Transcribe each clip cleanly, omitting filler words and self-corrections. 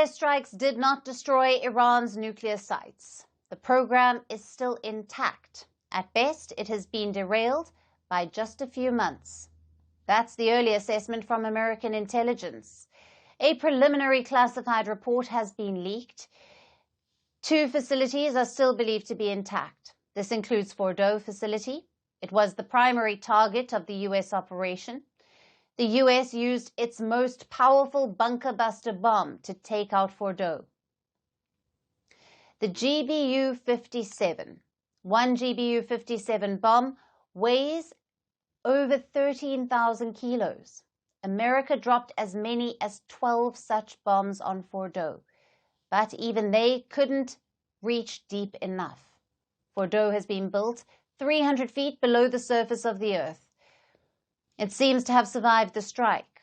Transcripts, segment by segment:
US strikes did not destroy Iran's nuclear sites. The program is still intact. At best, it has been derailed by just a few months. That's the early assessment from American intelligence. A preliminary classified report has been leaked. 2 facilities are still believed to be intact. This includes Fordow facility. It was the primary target of the US operation. The US used its most powerful bunker buster bomb to take out Fordow. The GBU-57, one GBU-57 bomb weighs over 13,000 kilos. America dropped as many as 12 such bombs on Fordow, but even they couldn't reach deep enough. Fordow has been built 300 feet below the surface of the earth. It seems to have survived the strike.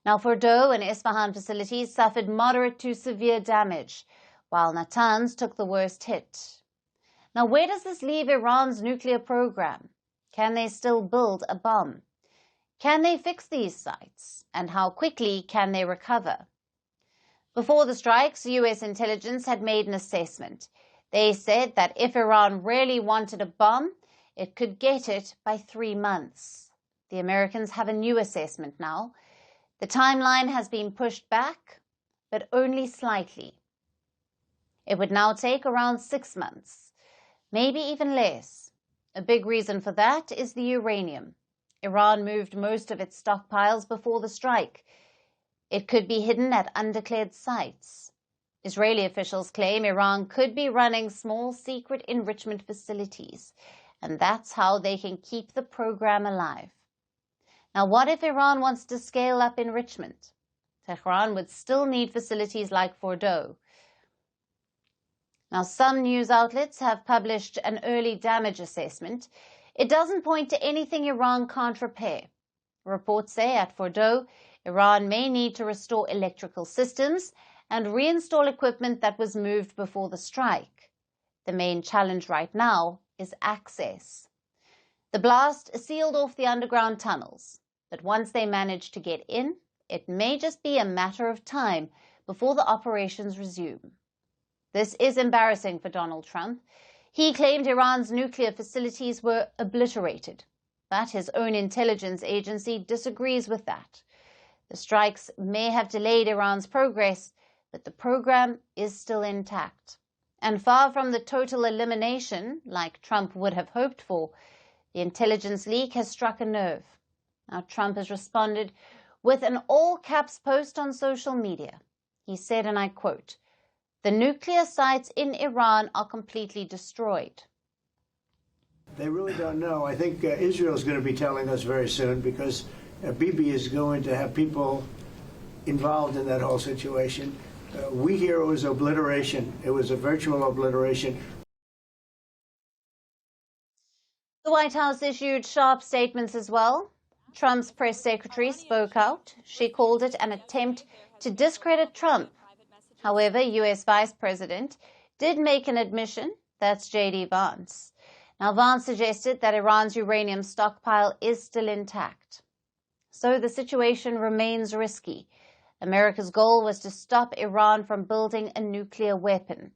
Now, Fordow and Isfahan facilities suffered moderate to severe damage, while Natanz took the worst hit. Now, where does this leave Iran's nuclear program? Can they still build a bomb? Can they fix these sites? And how quickly can they recover? Before the strikes, US intelligence had made an assessment. They said that if Iran really wanted a bomb, it could get it by 3 months. The Americans have a new assessment now. The timeline has been pushed back, but only slightly. It would now take around 6 months, maybe even less. A big reason for that is the uranium. Iran moved most of its stockpiles before the strike. It could be hidden at undeclared sites. Israeli officials claim Iran could be running small secret enrichment facilities, and that's how they can keep the program alive. Now, what if Iran wants to scale up enrichment? Tehran would still need facilities like Fordow. Now, some news outlets have published an early damage assessment. It doesn't point to anything Iran can't repair. Reports say at Fordow, Iran may need to restore electrical systems and reinstall equipment that was moved before the strike. The main challenge right now is access. The blast sealed off the underground tunnels, but once they manage to get in, it may just be a matter of time before the operations resume. This is embarrassing for Donald Trump. He claimed Iran's nuclear facilities were obliterated, but his own intelligence agency disagrees with that. The strikes may have delayed Iran's progress, but the program is still intact. And far from the total elimination, like Trump would have hoped for, the intelligence leak has struck a nerve. Now, Trump has responded with an all-caps post on social media. He said, and I quote, "The nuclear sites in Iran are completely destroyed." They really don't know. I think Israel is going to be telling us very soon, because Bibi is going to have people involved in that whole situation. We hear it was obliteration. It was a virtual obliteration. The White House issued sharp statements as well. Trump's press secretary spoke out. She called it an attempt to discredit Trump. However, U.S. Vice President did make an admission. That's J.D. Vance. Now, Vance suggested that Iran's uranium stockpile is still intact. So the situation remains risky. America's goal was to stop Iran from building a nuclear weapon.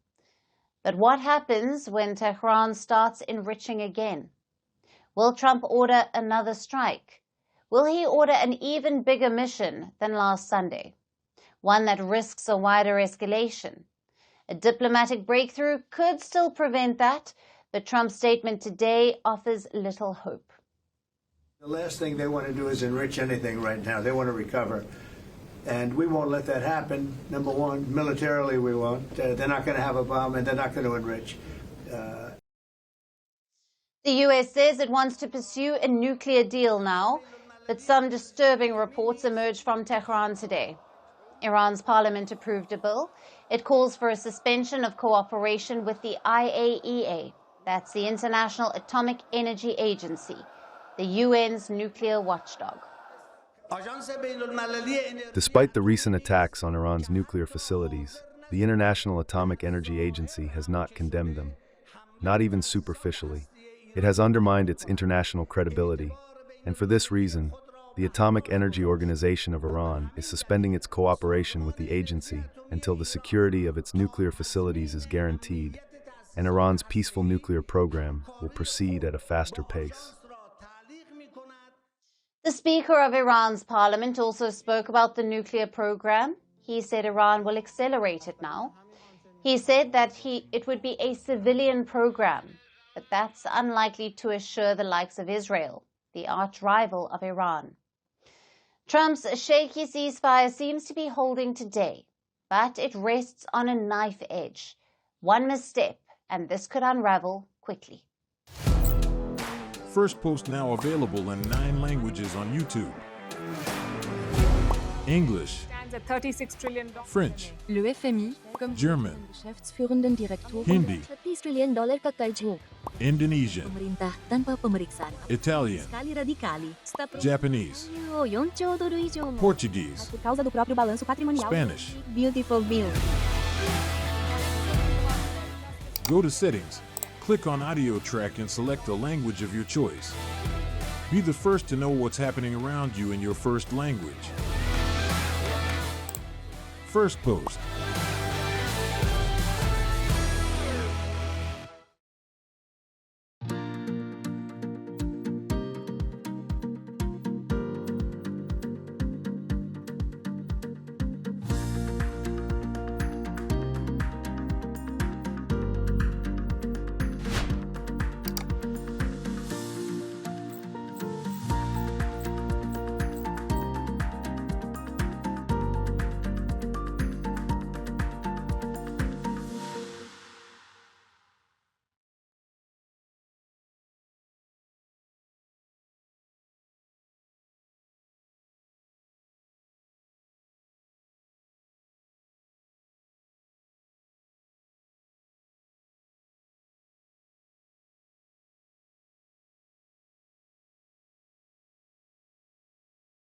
But what happens when Tehran starts enriching again? Will Trump order another strike? Will he order an even bigger mission than last Sunday? One that risks a wider escalation? A diplomatic breakthrough could still prevent that, but Trump's statement today offers little hope. The last thing they want to do is enrich anything right now. They want to recover. And we won't let that happen. Number one, militarily we won't. They're not going to have a bomb, and they're not going to enrich. The U.S. says it wants to pursue a nuclear deal now, but some disturbing reports emerged from Tehran today. Iran's parliament approved a bill. It calls for a suspension of cooperation with the IAEA. That's the International Atomic Energy Agency, the UN's nuclear watchdog. Despite the recent attacks on Iran's nuclear facilities, the International Atomic Energy Agency has not condemned them, not even superficially. It has undermined its international credibility, and for this reason, The Atomic Energy Organization of Iran is suspending its cooperation with the agency until the security of its nuclear facilities is guaranteed, and Iran's peaceful nuclear program will proceed at a faster pace. The Speaker of Iran's parliament also spoke about the nuclear program. He said Iran will accelerate it now. He said that it would be a civilian program, but that's unlikely to assure the likes of Israel, the arch rival of Iran. Trump's shaky ceasefire seems to be holding today, but it rests on a knife edge. One misstep, and this could unravel quickly. Firstpost now available in 9 languages on YouTube. English, $36 trillion. French, Le FMI, comme German, Geschäftsführenden Direktor, Hindi, $30 trillion kakarjo. Indonesian, Pemerintah tanpa pemeriksaan. Italian, Sekali radikali. Japanese, $4 Portuguese, por causa do próprio balanço patrimonial. Spanish. Beautiful bill. Go to Settings, click on Audio Track and select a language of your choice. Be the first to know what's happening around you in your first language. Firstpost.